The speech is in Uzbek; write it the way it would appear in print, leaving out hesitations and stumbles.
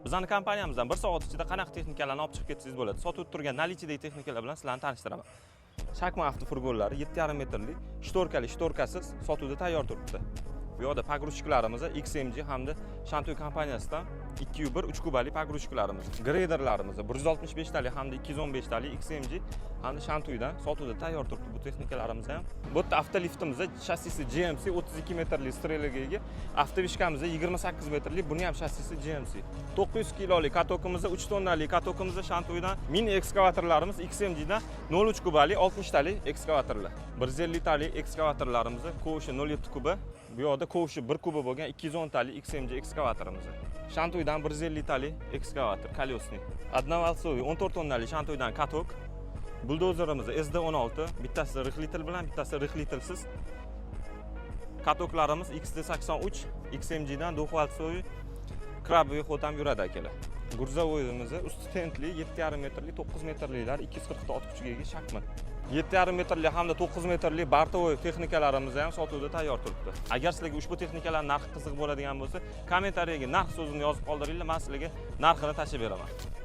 Bizning kompaniyamizdan 1 soat ichida qanaqa texnikalarni olib chiqib ketsangiz bo'ladi. Sotib turgan nalichidagi texnikalar bilan sizlarni tanishtiraman. Shakma avtofurgonlari 7,5 metrli, shtorkali, shtorkasiz sotuvda tayyor turibdi. Bu yerda pogrushkalarimiz XMG hamda Shantoy kompaniyasidan 2.1 3 kubali pogrushkalarimiz, greyderlarimiz 165 talik hamda 215 talik XMG hamda Shantoydan sotuvda tayyor turibdi bu texnikalarimiz ham. Bu yerda avtoliftimiz shassisi GMC 32 metrli strelaga ega, avtovishkamiz 28 metrli, buni ham shassisi GMC. 900 kilolik katokimiz, 3 tonnali katokimiz Shantoydan, mini ekskavatorlarimiz XMGdan 0.3 kubali 60 talik ekskavatorlar. 150 talik ekskavatorlarimiz Kovshi 07 kuba. Bu yerda Kovshi 1 kuba bo'lgan 210 talik XMG ekskavatorimiz. Shantoydan 150 talik ekskavator kolesniy. Одновалцовый 14 tonnali Shantoydan katok. Buldozerimiz SD16, bittasi rixlitel bilan, bittasi rixlitelsiz. Katoklarimiz XD83, XMGdan двухвалцовый krabовый xod ham yuradi akalar. Gruzovoyimiz usti tentli 7,5 metrli, 9 metrlilar 240 ta ot kuchiga ega Shakman. 7,5 metrli hamda 9 metrli bartovoy texnikalarimiz ham sotuvda tayyor turibdi. Agar sizlarga ushbu texnikalar narxi qiziq bo'ladigan bo'lsa, kommentariyaga narx so'zini yozib qoldiringlar, men sizlarga narxini tashib beraman.